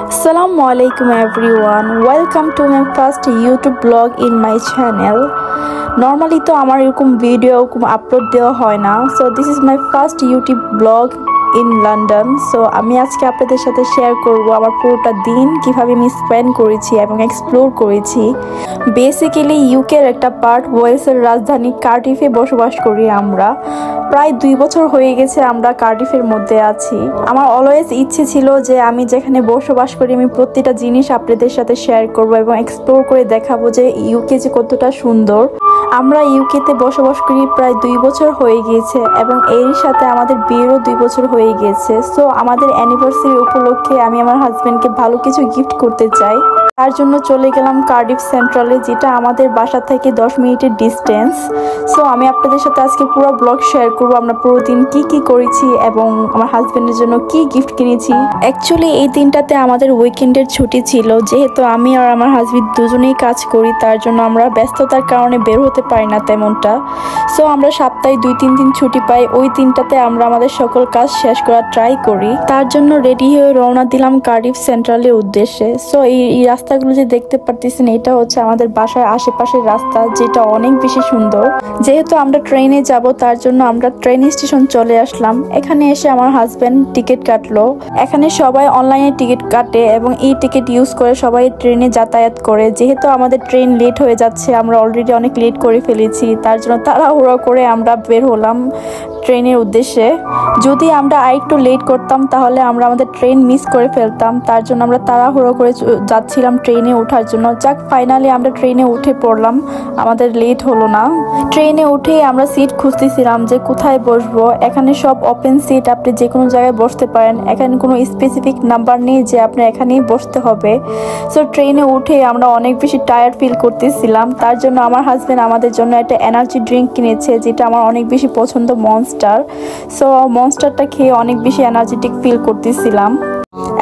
Assalamualaikum everyone, welcome to my first YouTube blog in my channel. Normally তো আমার এরকম video upload দেওয়া হয় না, so this is my first YouTube blog in London. So আমি আজকে আপনাদের সাথে শেয়ার করব আমার পুরোটা দিন কিভাবে আমি স্পেন্ড করেছি এবং এক্সপ্লোর করেছি। বেসিক্যালি ইউকের একটা পার্ট, ওয়েলসের রাজধানী কার্ডিফে বসবাস করি আমরা। প্রায় 2 বছর হয়ে গেছে আমরা কার্ডিফের মধ্যে আছি। আমার অলওয়েজ ইচ্ছে ছিল যে আমি যেখানে বসবাস করি আমি প্রতিটা জিনিস আপনাদের সাথে শেয়ার করব এবং এক্সপ্লোর করে দেখাবো যে ইউকে যে কতটা সুন্দর। আমরা ইউকেতে বসবাস করি প্রায় 2 বছর হয়ে গিয়েছে এবং এর সাথে আমাদের বিয়েরও 2 বছর হয়ে গিয়েছে। সো আমাদের অ্যানিভার্সারি উপলক্ষে আমি আমার হাজবেন্ডকে ভালো কিছু গিফট করতে চাই। তার জন্য চলে গেলাম কার্ডিফ সেন্ট্রালে, যেটা আমাদের বাসা থেকে 10 মিনিটের ডিস্টেন্স। সো আমি আপনাদের সাথে আজকে পুরো ব্লগ শেয়ার করব আমরা পুরো দিন কি করেছি এবং আমার হাজবেন্ডের জন্য কি গিফট কিনেছি। অ্যাকচুয়ালি এই দিনটাতে আমাদের উইকেন্ডের ছুটি ছিল, যেহেতু আমি আর আমার হাজবেন্ড দুজনেই কাজ করি, তার জন্য আমরা ব্যস্ততার কারণে বের হতে পারি না তেমনটা। সো আমরা সপ্তাহে 2-3 দিন ছুটি পাই, ওই দিনটাতে আমরা আমাদের সকল কাজ শেষ করার ট্রাই করি। তার জন্য রেডি হয়ে রওনা দিলাম কার্ডিফ সেন্ট্রালের উদ্দেশ্যে। সো এই রাস্তাগুলো যে দেখতে পারতেছেন, এটা হচ্ছে আমাদের বাসার আশেপাশের রাস্তা, যেটা অনেক বেশি সুন্দর। যেহেতু আমরা ট্রেনে যাব, তার জন্য আমরা ট্রেন স্টেশন চলে আসলাম। এখানে এসে আমার হাজবেন্ড টিকিট কাটলো। এখানে সবাই অনলাইনে টিকিট কাটে এবং এই টিকিট ইউজ করে সবাই ট্রেনে যাতায়াত করে। যেহেতু আমাদের ট্রেন লেট হয়ে যাচ্ছে, আমরা অলরেডি অনেক লেট করে ফেলেছি, তার জন্য তাড়াহুড়ো করে আমরা বের হলাম ট্রেনের উদ্দেশ্যে। যদি আমরা আরেকটু লেট করতাম তাহলে আমরা আমাদের ট্রেন মিস করে ফেলতাম, তার জন্য আমরা তাড়াহুড়ো করে যাচ্ছিলাম ট্রেনে ওঠার জন্য। যাক, ফাইনালি আমরা ট্রেনে উঠে পড়লাম, আমাদের লেট হলো না। ট্রেনে উঠেই আমরা সিট খুঁজতেছিলাম যে কোথায় বসবো। এখানে সব ওপেন সিট, আপনি যে কোনো জায়গায় বসতে পারেন, এখানে কোনো স্পেসিফিক নাম্বার নেই যে আপনি এখানেই বসতে হবে। সো ট্রেনে উঠে আমরা অনেক বেশি টায়ার্ড ফিল করতেছিলাম, তার জন্য আমার হাজবেন্ড আমাদের জন্য একটা এনার্জি ড্রিঙ্ক কিনেছে, যেটা আমার অনেক বেশি পছন্দ, মনস্টার। সো মনস্টারটা খেয়ে অনেক বেশি এনার্জেটিক ফিল করতেছিলাম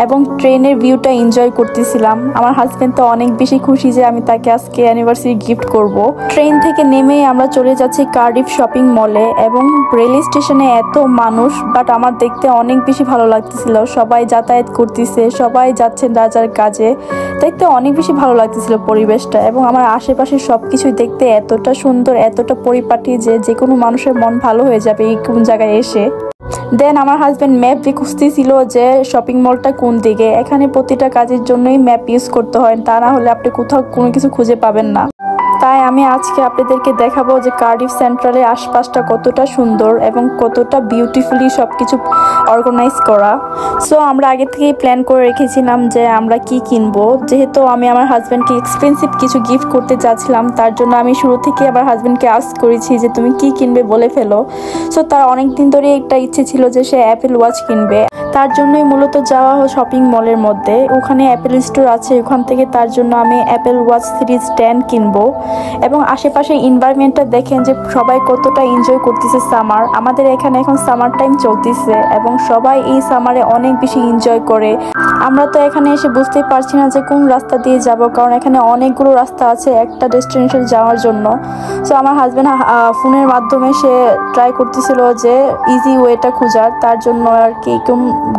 এবং ট্রেনের ভিউটা এনজয় করতেছিলাম। আমার হাজবেন্ড তো অনেক বেশি খুশি যে আমি তাকে আজকে অ্যানিভার্সারি গিফট করব। ট্রেন থেকে নেমে আমরা চলে যাচ্ছি কার্ডিফ শপিং মলে এবং রেল স্টেশনে এত মানুষ, বাট আমার দেখতে অনেক বেশি ভালো লাগতেছিল। সবাই যাতায়াত করতেছে, সবাই যাচ্ছেন যার কাজে, দেখতে অনেক বেশি ভালো লাগতেছিল পরিবেশটা। এবং আমার আশেপাশে সবকিছু দেখতে এতটা সুন্দর, এতটা পরিপাটি যে কোনো মানুষের মন ভালো হয়ে যাবে এই কোন জায়গায় এসে। দেন আমার হাজবেন্ড ম্যাপ দিয়ে খুঁজতেছিল যে শপিং মলটা কোন দিকে। এখানে প্রতিটা কাজের জন্যই ম্যাপ ইউজ করতে হয়, তা না হলে আপনি কোথাও কোনো কিছু খুঁজে পাবেন না। তাই আমি আজকে আপনাদেরকে দেখাবো যে কার্ডিফ সেন্ট্রালের আশপাশটা কতটা সুন্দর এবং কতটা বিউটিফুলি সবকিছু অর্গানাইজ করা। সো আমরা আগে থেকেই প্ল্যান করে রেখেছিলাম যে আমরা কি কিনবো। যেহেতু আমি আমার হাজবেন্ডকে এক্সপেন্সিভ কিছু গিফট করতে চাচ্ছিলাম, তার জন্য আমি শুরু থেকে আমার হাজবেন্ডকে আস্ক করেছি যে তুমি কি কিনবে বলে ফেলো। সো তার অনেক দিন ধরে একটা ইচ্ছে ছিল যে সে অ্যাপেল ওয়াচ কিনবে, তার জন্যই মূলত যাওয়া শপিং মলের মধ্যে। ওখানে অ্যাপেল স্টোর আছে ওখান থেকে, তার জন্য আমি অ্যাপেল ওয়াচ সিরিজ 10 কিনবো। এবং আশেপাশে এনভায়রনমেন্টটা দেখেন যে সবাই কতটা এনজয় করতেছে সামার। আমাদের এখানে এখন সামার টাইম চলতেছে এবং সবাই এই সামারে অনেক বেশি এনজয় করে। আমরা তো এখানে এসে বুঝতেই পারছি না যে কোন রাস্তা দিয়ে যাব, কারণ এখানে অনেকগুলো রাস্তা আছে একটা ডেস্টিনেশন যাওয়ার জন্য। সো আমার হাজবেন্ড ফোনের মাধ্যমে সে ট্রাই করতেছিল যে ইজি ওয়েটা খোঁজার, তার জন্য আর কি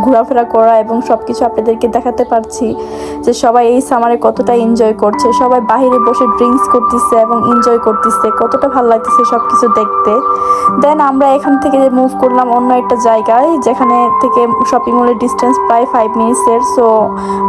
ঘোরাফেরা করা এবং সবকিছু আপনাদেরকে দেখাতে পারছি যে সবাই এই সামারে কতটা এনজয় করছে। সবাই বাহিরে বসে ড্রিঙ্কস করতেছে এবং এনজয় করতেছে, কতটা ভালো লাগতেছে সবকিছু দেখতে। দেন আমরা এখান থেকে মুভ করলাম অন্য একটা জায়গায়, যেখানে থেকে শপিং মলের ডিস্টেন্স প্রায় 5 মিনিটসের। সো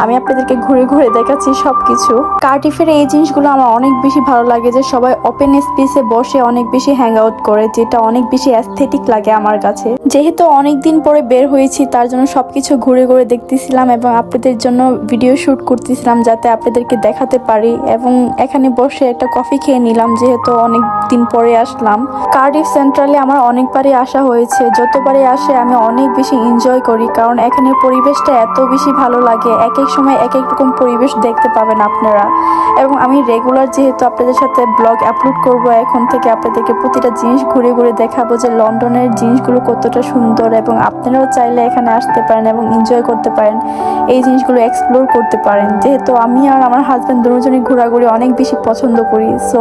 আমি আপনাদেরকে ঘুরে ঘুরে দেখাচ্ছি সবকিছু। কার্ডিফের এই জিনিসগুলো আমার অনেক বেশি ভালো লাগে যে সবাই ওপেন স্পেসে বসে অনেক বেশি হ্যাং আউট করে, যেটা অনেক বেশি অ্যাস্থেটিক লাগে আমার কাছে। যেহেতু অনেক দিন পরে বের হয়েছি, তার জন্য সবকিছু ঘুরে ঘুরে দেখতেছিলাম এবং আপনাদের জন্য ভিডিও শুট করতেছিলাম যাতে আপনাদেরকে দেখাতে পারি। এবং এখানে বসে একটা কফি খেয়ে নিলাম, যেহেতু অনেক দিন পরে আসলাম। কার্ডিফ সেন্ট্রালে আমার অনেকবারই আসা হয়েছে, যতবারই আসে আমি অনেক বেশি এনজয় করি, কারণ এখানে পরিবেশটা এত বেশি ভালো লাগে। এক এক সময় এক এক রকম পরিবেশ দেখতে পাবেন আপনারা। এবং আমি রেগুলার যেহেতু আপনাদের সাথে ব্লগ আপলোড করব, এখন থেকে আপনাদেরকে প্রতিটা জিনিস ঘুরে ঘুরে দেখাবো যে লন্ডনের জিনিসগুলো কতটা সুন্দর। এবং আপনারাও চাইলে এখানে আসতে পারেন এবং এনজয় করতে পারেন, এই জিনিসগুলো এক্সপ্লোর করতে পারেন। যেহেতু আমি আর আমার হাজব্যান্ড দুজনই ঘোরাঘুরি অনেক বেশি পছন্দ করি, সো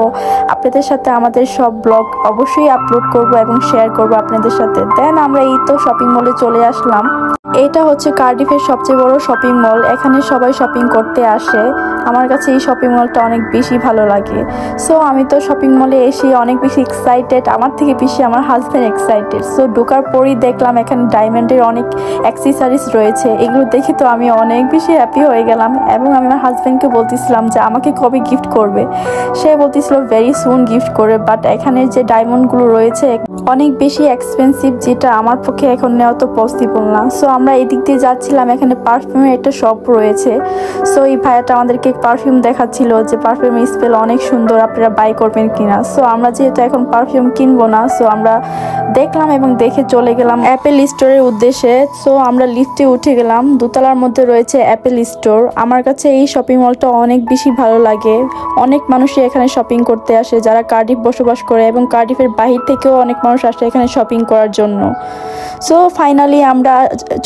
আপনাদের সাথে আমাদের সব ব্লগ অবশ্যই আপলোড করব এবং শেয়ার করব আপনাদের সাথে। দেন আমরা এই তো শপিং মলে চলে আসলাম। এটা হচ্ছে কার্ডিফের সবচেয়ে বড় শপিং মল। এখানে সবাই শপিং করতে আসে। আমার কাছে এই শপিং মলটা অনেক বেশি ভালো লাগে। সো আমি তো শপিং মলে এসে অনেক বেশি এক্সাইটেড, আমার থেকে বেশি আমার হাজব্যান্ড এক্সাইটেড। সো ঢোকার পরই দেখলাম এখানে ডায়মন্ডের অনেক অ্যাক্সেসরিজ রয়েছে। এগুলো দেখে তো আমি অনেক বেশি হ্যাপি হয়ে গেলাম এবং আমি আমার হাজব্যান্ডকে বলতেছিলাম যে আমাকে কবে গিফট করবে। সে বলতেছিল ভেরি সুন গিফট করবে, বাট এখানে যে ডায়মন্ডগুলো রয়েছে অনেক বেশি এক্সপেন্সিভ, যেটা আমার পক্ষে এখন নেওয়া তো পসিবল না। সো আমরা এদিক দিয়ে যাচ্ছিলাম, এখানে পারফিউমের একটা শপ রয়েছে। সো এই ভাইয়াটা আমাদেরকে পারফিউম দেখাচ্ছিল যে পারফিউমের স্মেল অনেক সুন্দর, আপনারা বাই করবেন কিনা। সো আমরা যেহেতু এখন পারফিউম কিনবো না, সো আমরা দেখলাম এবং দেখে চলে গেলাম অ্যাপেল স্টোরের উদ্দেশ্যে। সো আমরা লিফটে উঠে গেলাম। দোতলার মধ্যে রয়েছে অ্যাপেল স্টোর। আমার কাছে এই শপিং মলটা অনেক বেশি ভালো লাগে। অনেক মানুষই এখানে শপিং করতে আসে যারা কার্ডিফ বসবাস করে, এবং কার্ডিফের বাহির থেকেও অনেক মানুষ আসে এখানে শপিং করার জন্য। সো ফাইনালি আমরা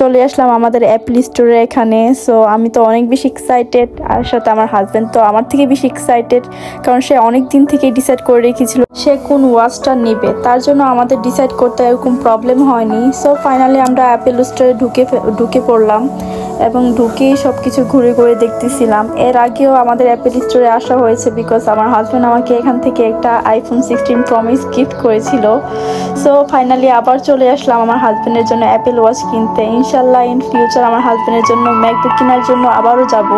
চলে আসলাম আমাদের অ্যাপেল স্টোরে এখানে। সো আমি তো অনেক বেশি এক্সাইটেড, আর সাথে আমার হাজব্যান্ড তো আমার থেকে বেশি এক্সাইটেড, কারণ সে অনেক দিন থেকে ডিসাইড করে রেখেছিল সে কোন ওয়াচটা নেবে। তার জন্য আমাদের ডিসাইড করতে এরকম প্রবলেম হয়নি। সো ফাইনালি আমরা অ্যাপেল স্টোরে ঢুকে পড়লাম এবং ঢুকেই সব কিছু ঘুরে ঘুরে দেখতেছিলাম। এর আগেও আমাদের অ্যাপেল স্টোরে আসা হয়েছে, বিকজ আমার হাজব্যান্ড আমাকে এখান থেকে একটা আইফোন 16 Pro Max গিফট করেছিল। সো ফাইনালি আবার চলে আসলাম আমার হাজব্যান্ডের জন্য অ্যাপেল ওয়াচ কিনতে। ইনশাল্লাহ ইন ফিউচার আমার হাজব্যান্ডের জন্য ম্যাকবুক কেনার জন্য আবারও যাব।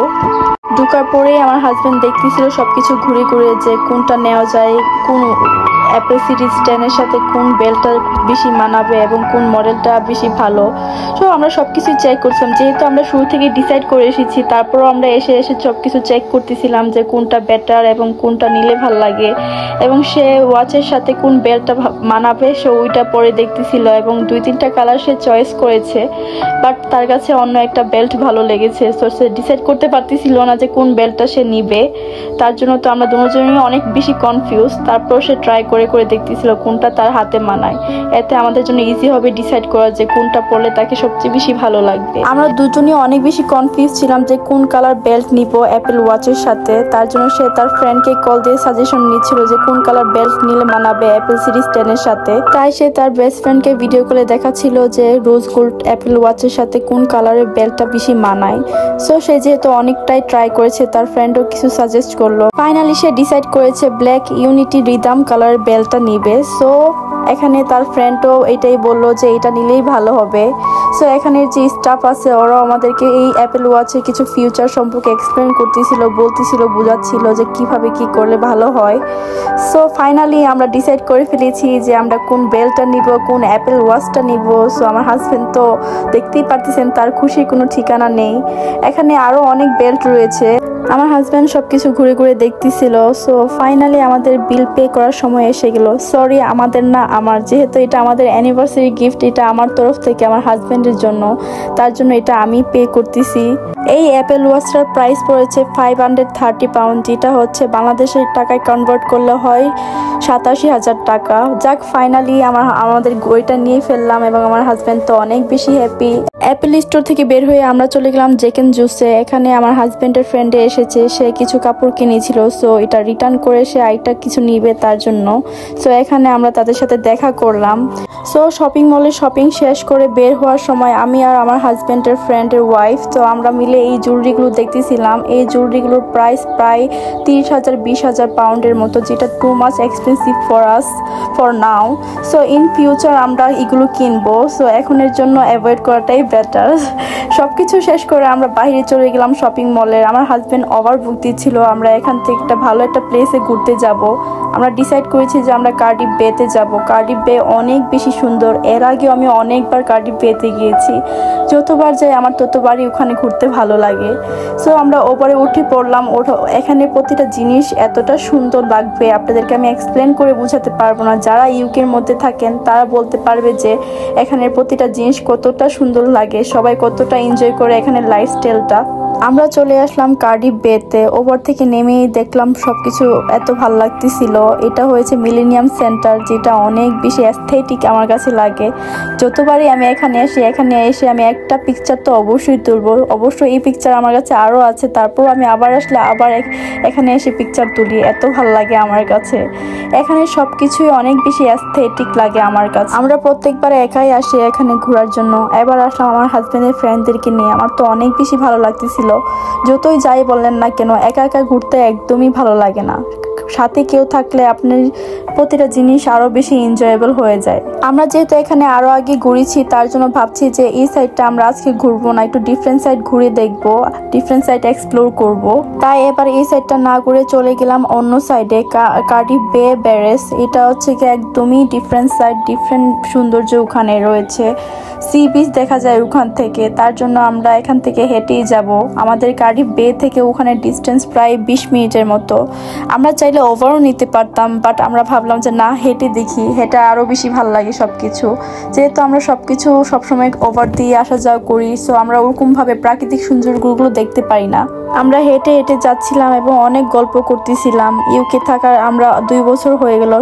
ঢোকার পরেই আমার হাজব্যান্ড দেখতেছিল সবকিছু ঘুরে ঘুরে যে কোনটা নেওয়া যায়, কোন অ্যাপেল সিরিজ 10 সাথে কোন বেল্টটা বেশি মানাবে এবং কোন মডেলটা বেশি ভালো। সো আমরা সবকিছু চেক করছিলাম, যেহেতু আমরা শুরু থেকে ডিসাইড করে এসেছি, তারপরও আমরা এসে সবকিছু চেক করতেছিলাম যে কোনটা বেটার এবং কোনটা নিলে ভালো লাগে, এবং সে ওয়াচের সাথে কোন বেল্টটা মানাবে সে ওইটা পরে দেখতেছিল, এবং 2-3টা কালার সে চয়েস করেছে, বাট তার কাছে অন্য একটা বেল্ট ভালো লেগেছে। সো সে ডিসাইড করতে পারতেছিল না যে কোন বেল্টটা সে নিবে। তার জন্য তো আমরা দুজনেই অনেক বেশি কনফিউজ। তারপর সে ট্রাই করে দেখতেছিল কোনটা তার হাতে মানায়। এতে আমাদের জন্য ইজি হবে ডিসাইড করা যে কোনটা পরলে তাকে সবচেয়ে বেশি ভালো লাগবে। আমরা দুজনেই অনেক বেশি কনফিউজ ছিলাম যে কোন কালার বেল্ট নিব অ্যাপেল ওয়াচের সাথে। তার জন্য সে তার ফ্রেন্ডকে কল দিয়ে সাজেশন নিচ্ছিল যে কোন কালার বেল্ট নিলে মানাবে অ্যাপেল সিরিজ 10 এর সাথে। তাই সে তার বেস্ট ফ্রেন্ডকে ভিডিও কলে দেখাচ্ছিল যে রোজ গোল্ড অ্যাপেল ওয়াচের সাথে কোন কালারের বেল্টটা বেশি মানায়। সো সে যেহেতু অনেকটাই ট্রাই করেছে, তার ফ্রেন্ডও কিছু সাজেস্ট করলো। ফাইনালি সে ডিসাইড করেছে ব্ল্যাক ইউনিটি রিদম কালারের বেল্টটা নিবে। সো এখানে তার ফ্রেন্ডও এটাই বলল যে এটা নিলেই ভালো হবে। সো এখানে যে স্টাফ আছে ওরাও আমাদেরকে এই অ্যাপেল ওয়াচের কিছু ফিউচার সম্পর্কে এক্সপ্লেন করতেছিল, বলতেছিল, বোঝাচ্ছিল যে কিভাবে কি করলে ভালো হয়। সো ফাইনালি আমরা ডিসাইড করে ফেলেছি যে আমরা কোন বেল্টটা নিব, কোন অ্যাপেল ওয়াচটা নিব। সো আমার হাজব্যান্ড তো দেখতেই পারতেছেন তার খুশির কোনো ঠিকানা নেই। এখানে আরও অনেক বেল্ট রয়েছে। আমার হাজব্যান্ড সবকিছু ঘুরে ঘুরে দেখতেছিল। সো ফাইনালি আমাদের বিল পে করার সময় এসে গেল। সরি, আমাদের না, আমার, যেহেতু এটা আমাদের অ্যানিভার্সারি গিফট, এটা আমার তরফ থেকে আমার হাজব্যান্ডের জন্য, তার জন্য এটা আমি পে করতেছি। এই অ্যাপেল ওয়াচটার প্রাইস পড়েছে 530 পাউন্ড, যেটা হচ্ছে বাংলাদেশের টাকায় কনভার্ট করলে হয় 87,000 টাকা। যাক, ফাইনালি আমাদের ওইটা নিয়ে ফেললাম এবং আমার হাজব্যান্ড তো অনেক বেশি হ্যাপি। অ্যাপেল স্টোর থেকে বের হয়ে আমরা চলে গেলাম জ্যাক এন্ড জুসে। এখানে আমার হাজব্যান্ডের ফ্রেন্ডে এসেছে, সে কিছু কাপড় কিনেছিল। সো এটা রিটার্ন করে সে আরেকটা কিছু নিবে তার জন্য। সো এখানে আমরা তাদের সাথে দেখা করলাম। সো শপিং মলে শপিং শেষ করে বের হওয়ার সময় আমি আর আমার হাজব্যান্ডের ফ্রেন্ডের ওয়াইফ তো আমরা মিলে এই জুয়েলারিগুলো দেখতেছিলাম। এই জুয়েলারিগুলোর প্রাইস প্রায় 30,000-20,000 পাউন্ডের মতো, যেটা too much expensive for us for now. So in future আমরা এগুলো কিনবো। সো এখনের জন্য অ্যাভয়েড করাটাই বেটার। সবকিছু শেষ করে আমরা বাইরে চলে গেলাম শপিং মলের। আমার হাজব্যান্ড ওভারবুক দিচ্ছিল, আমরা এখান থেকে একটা ভালো একটা প্লেসে ঘুরতে যাব। আমরা ডিসাইড করেছি যে আমরা কার্ডিফ বেতে যাব। কার্ডিফ বে অনেক বেশি সুন্দর। এর আগেও আমি অনেকবার কার্ডিফ বেতে গিয়েছি, যতবার যাই আমার ততবারই ওখানে ঘুরতে ভালো লাগে। সো আমরা ওপরে উঠে পড়লাম। এখানে প্রতিটা জিনিস এতটা সুন্দর লাগবে, আপনাদেরকে আমি এক্সপ্লেন করে বোঝাতে পারবো না। যারা ইউকের মধ্যে থাকেন তারা বলতে পারবে যে এখানের প্রতিটা জিনিস কতটা সুন্দর লাগে, সবাই কতটা এনজয় করে এখানের লাইফস্টাইলটা। আমরা চলে আসলাম কার্ডিফ বেতে। ওভার থেকে নেমেই দেখলাম সবকিছু এত ভালো লাগতেছিল। এটা হয়েছে মিলেনিয়াম সেন্টার, যেটা অনেক বেশি অ্যাস্থেটিক আমার কাছে লাগে। যতবারই আমি এখানে এসে আমি একটা পিকচার তো অবশ্যই তুলবো। অবশ্যই এই পিকচার আমার কাছে আরও আছে, তারপর আমি আবার আসলে আবার এখানে এসে পিকচার তুলি। এত ভালো লাগে আমার কাছে। এখানে সবকিছুই অনেক বেশি অ্যাস্থেটিক লাগে আমার কাছে। আমরা প্রত্যেকবার একাই আসি এখানে ঘোরার জন্য। এবার আসলাম আমার হাজবেন্ডের ফ্রেন্ডদেরকে নিয়ে। আমার তো অনেক বেশি ভালো লাগতেছিল। যতই যাই বললেন না কেন, একা একা ঘুরতে একদমই ভালো লাগে না। সাথে কেউ থাকলে আপনার প্রতিটা জিনিস আরো বেশি এনজয়েবল হয়ে যায়। আমরা যেহেতু এখানে আরো আগে ঘুরেছি, তার জন্য ভাবছি যে এই সাইডটা আমরা আজকে ঘুরবো না, একটু ডিফারেন্ট সাইড ঘুরে দেখবো, ডিফারেন্ট সাইড এক্সপ্লোর করব। তাই এবার এই সাইডটা না ঘুরে চলে গেলাম অন্য সাইডে, কার্ডিফ বে ব্যারেজ। এটা হচ্ছে কি একদমই ডিফারেন্ট সাইড, ডিফারেন্ট সৌন্দর্য ওখানে রয়েছে। সি বিচ দেখা যায় ওখান থেকে, তার জন্য আমরা এখান থেকে হেঁটেই যাব। আমাদের কার্ডিফ বে থেকে ওখানে ডিস্টেন্স প্রায় 20 মিনিটের মতো। আমরা চাইলে ওভারও নিতে পারতাম, বাট আমরা ভাবলাম যে না, হেঁটে দেখি, হেঁটে আরও বেশি ভালো লাগে সবকিছু। যেহেতু আমরা সবকিছু সবসময় ওভার দিয়ে আসা যাওয়া করি, সো আমরা ওরকমভাবে প্রাকৃতিক সৌন্দর্যগুলো দেখতে পারি না। আমরা হেঁটে হেঁটে যাচ্ছিলাম এবং অনেক গল্প করতেছিলাম। ইউকে থাকার আমরা 2 বছর হয়ে গেল।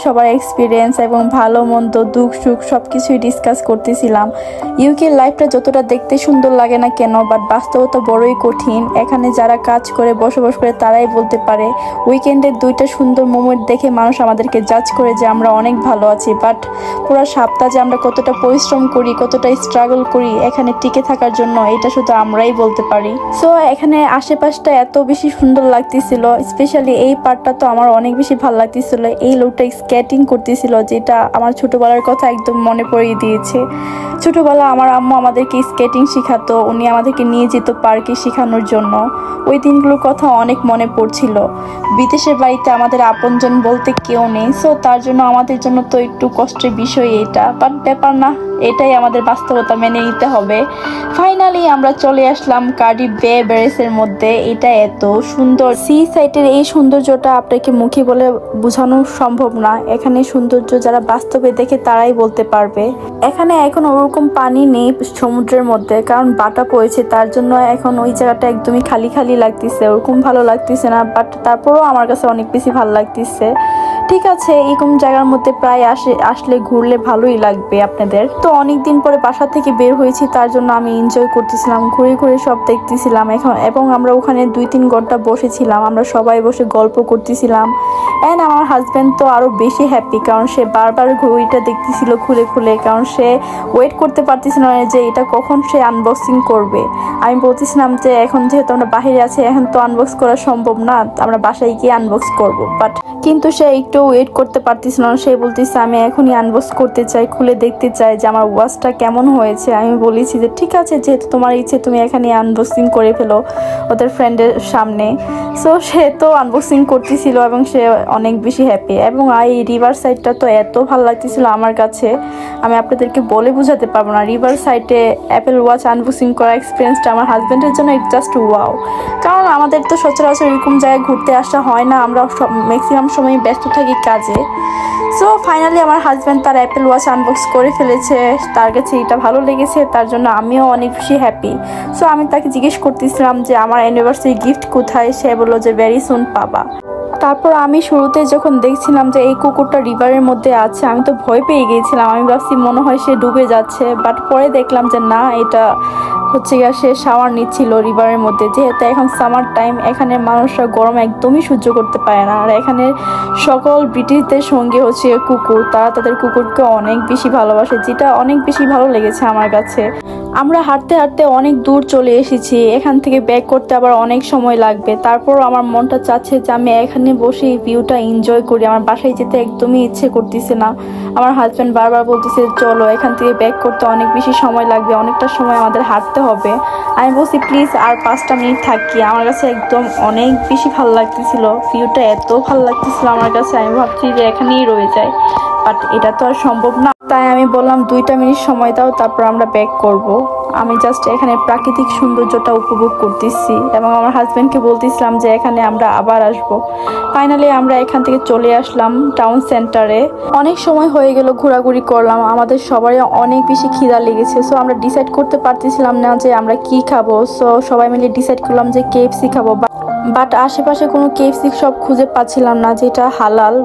সবার এক্সপিরিয়েন্স এবং ভালো মন্দ, দুঃখ সুখ সবকিছুই ডিসকাস করতেছিলাম। ইউকে লাইফটা যতটা দেখতে সুন্দর লাগে না কেন, বাট বাস্তবতা বড়ই কঠিন। এখানে যারা কাজ করে বসবাস করে তারাই বলতে পারে। উইকেন্ডের 2টা সুন্দর মোমেন্ট দেখে মানুষ আমাদেরকে জাজ করে যে আমরা অনেক ভালো আছি, বাট পুরো সপ্তাহ যে আমরা কতটা পরিশ্রম করি, কতটা স্ট্রাগল করি এখানে টিকে থাকার জন্য, এটা শুধু আমরাই বলতে পারি। সো এখানে আশেপাশটা এত বেশি সুন্দর লাগতেছিল। স্পেশালি এই পার্টটা তো আমার অনেক বেশি ভালো লাগতেছিল। এই লোকটা স্কেটিং করতেছিল, যেটা আমার ছোটবেলার কথা একদম মনে পড়িয়ে দিয়েছে। ছোটবেলা আমার আম্মু আমাদেরকে স্কেটিং শেখাতো, উনি আমাদেরকে নিয়ে যেত পার্কে শেখানোর জন্য। ওই দিনগুলোর কথা অনেক মনে পড়ছিল। বিদেশের বাড়িতে আমাদের আপনজন বলতে কেউ নেই, সো তার জন্য আমাদের জন্য তো একটু কষ্টের বিষয় এটা, বাট ব্যাপার না, এটাই আমাদের বাস্তবতা, মেনে নিতে হবে। ফাইনালি আমরা চলে আসলাম কার্ডিফ বে ব্যারেজের মধ্যে। এটা এত সুন্দর। সি সাইডের এই সৌন্দর্যটা আপনাকে মুখে বলে বোঝানো সম্ভব না। এখানে সৌন্দর্য যারা বাস্তবে দেখে তারাই বলতে পারবে। এখানে এখন ওরকম পানি নেই সমুদ্রের মধ্যে, কারণ বাটা পড়েছে, তার জন্য এখন ওই জায়গাটা একদমই খালি খালি লাগতেছে, ওরকম ভালো লাগতেছে না। বাট তারপরেও আমার কাছে অনেক বেশি ভালো লাগতেছে। ঠিক আছে, এরকম জায়গার মধ্যে প্রায় আসলে ঘুরলে ভালোই লাগবে আপনাদের। তো অনেকদিন পরে বাসা থেকে বের হয়েছি, তার জন্য আমি এনজয় করতেছিলাম, ঘুরে ঘুরে সব দেখতেছিলাম এবং আমরা ওখানে 2-3 ঘন্টা বসেছিলাম। আমরা সবাই বসে গল্প করতেছিলাম। অ্যান্ড আমার হাজব্যান্ড তো আরও বেশি হ্যাপি, কারণ সে বারবার ঘড়িটা দেখতেছিল খুলে খুলে, কারণ সে ওয়েট করতে পারতেছিল না যে এটা কখন সে আনবক্সিং করবে। আমি বলতেছিলাম যে এখন যেহেতু আমরা বাইরে আছি, এখন তো আনবক্স করা সম্ভব না, আমরা বাসায় গিয়ে আনবক্স করব। বাট কিন্তু সে একটু ওয়েট করতে পারতেছিল না। সে বলতেছে আমি এখনই আনবক্স করতে চাই, খুলে দেখতে চাই যে আমার ওয়াচটা কেমন হয়েছে। আমি বলেছি যে ঠিক আছে, যেহেতু তোমার ইচ্ছে তুমি এখানে আনবক্সিং করে ফেলো ওদের ফ্রেন্ডের সামনে। সো সে তো আনবক্সিং করতেছিল এবং সে অনেক বেশি হ্যাপি। এবং এই রিভার সাইডটা তো এত ভালো লাগতেছিল আমার কাছে, আমি আপনাদেরকে বলে বোঝাতে পারবো না। রিভার সাইডে অ্যাপেল ওয়াচ আনবক্সিং করা এক্সপিরিয়েন্সটা আমার হাজব্যান্ডের জন্য জাস্ট ওয়াও। কারণ আমাদের তো সচরাচর এরকম জায়গায় ঘুরতে আসা হয় না, আমরা ম্যাক্সিমাম সময় ব্যস্ত থাকি কাজে। সো ফাইনালি আমার হাজব্যান্ড তার অ্যাপেল ওয়াচ আনবক্স করে ফেলেছে, তার কাছে এটা ভালো লেগেছে, তার জন্য আমিও অনেক বেশি হ্যাপি। সো আমি তাকে জিজ্ঞেস করতেছিলাম যে আমার অ্যানিভার্সারি গিফট কোথায়, সে বললো যে ভেরি সুন পাবা। তারপর আমি শুরুতে যখন দেখছিলাম যে এই কুকুরটা রিভারের মধ্যে আছে, আমি তো ভয় পেয়ে গিয়েছিলাম। আমি ভাবছি মনে হয় সে ডুবে যাচ্ছে, বাট পরে দেখলাম যে না, এটা হচ্ছে গিয়ে সে শাওয়ার নিচ্ছিল রিভারের মধ্যে। যেহেতু এখন সামার টাইম, এখানে মানুষরা গরম একদমই সহ্য করতে পারে না। আর এখানে সকল ব্রিটিশদের সঙ্গে হচ্ছে কুকুর, তারা তাদের কুকুরকে অনেক বেশি ভালোবাসে, যেটা অনেক বেশি ভালো লেগেছে আমার কাছে। আমরা হাঁটতে হাঁটতে অনেক দূর চলে এসেছি, এখান থেকে ব্যাক করতে আবার অনেক সময় লাগবে। তারপর আমার মনটা চাচ্ছে যে আমি এখানে বসে এই ভিউটা এনজয় করি, আমার বাসায় যেতে একদমই ইচ্ছে করতেছে না। আমার হাজব্যান্ড বারবার বলতেছে চলো, এখান থেকে ব্যাক করতে অনেক বেশি সময় লাগবে, অনেকটা সময় আমাদের হাঁটতে হবে। আমি বলছি প্লিজ আর 5টা মিনিট থাকি। আমার কাছে একদম অনেক বেশি ভালো লাগতেছিল, ভিউটা এত ভালো লাগতেছিল আমার কাছে, আমি ভাবছি যে এখানেই রয়ে যায়, বাট এটা তো আর সম্ভব না। তাই আমি বললাম 2টা মিনিট সময় দাও, তারপর আমরা ব্যাক করব। আমি জাস্ট এখানে প্রাকৃতিক সৌন্দর্যটা উপভোগ করতেছি এবং আমার হাজব্যান্ডকে বলতেছিলাম যে এখানে আমরা আবার আসব। ফাইনালি আমরা এখান থেকে চলে আসলাম টাউন সেন্টারে। অনেক সময় হয়ে গেল ঘোরাঘুরি করলাম, আমাদের সবারই অনেক বেশি খিদা লেগেছে। সো আমরা ডিসাইড করতে পারতেছিলাম না যে আমরা কি খাবো। সো সবাই মিলে ডিসাইড করলাম যে কেএফসি খাবো, বাট আশেপাশে কোনো কেএফসি শপ খুঁজে পাচ্ছিলাম না যেটা হালাল।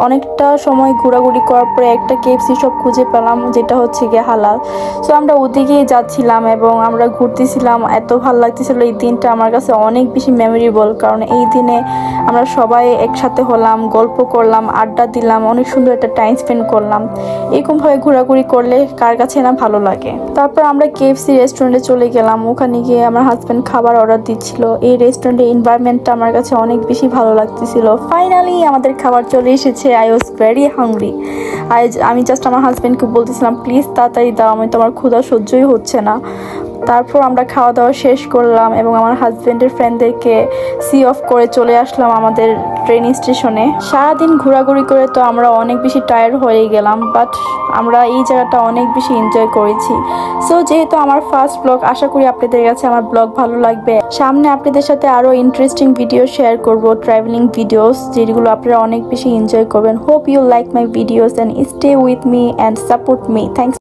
অনেকটা সময় ঘোরাঘুরি করার পরে একটা কেএফসি শপ খুঁজে পেলাম যেটা হচ্ছে গিয়ে হালাল। সো আমরা ওদিকেই যাচ্ছিলাম এবং আমরা ঘুরতেছিলাম। এত ভালো লাগতেছিল, এই দিনটা আমার কাছে অনেক বেশি মেমোরেবল, কারণ এই দিনে আমরা সবাই একসাথে হলাম, গল্প করলাম, আড্ডা দিলাম, অনেক সুন্দর একটা টাইম স্পেন্ড করলাম। এরকমভাবে ঘোরাঘুরি করলে কার কাছে না ভালো লাগে। তারপর আমরা কেএফসি রেস্টুরেন্টে চলে গেলাম। ওখানে গিয়ে আমার হাজব্যান্ড খাবার অর্ডার দিচ্ছিল। এই রেস্টুরেন্টের এনভায়রনমেন্টটা আমার কাছে অনেক বেশি ভালো লাগতেছিল। ফাইনালি আমাদের খাবার চলে এসেছে। I was very hungry. আমি জাস্ট আমার হাজব্যান্ডকে বলতেছিলাম প্লিজ তাড়াতাড়ি দাও, আমি তো আমার ক্ষুধা সহ্যই হচ্ছে না। তারপর আমরা খাওয়া দাওয়া শেষ করলাম এবং আমার হাজব্যান্ডের ফ্রেন্ডদেরকে সি অফ করে চলে আসলাম আমাদের ট্রেন স্টেশনে। সারাদিন ঘোরাঘুরি করে তো আমরা অনেক বেশি টায়ার্ড হয়ে গেলাম, বাট আমরা এই জায়গাটা অনেক বেশি এনজয় করেছি। সো যেহেতু আমার ফার্স্ট ব্লগ, আশা করি আপনাদের কাছে আমার ব্লগ ভালো লাগবে। সামনে আপনাদের সাথে আরও ইন্টারেস্টিং ভিডিও শেয়ার করব, ট্রাভেলিং ভিডিওস, যেগুলো আপনারা অনেক বেশি এনজয় করবেন। Hope you like my videos and stay with me and support me. Thanks.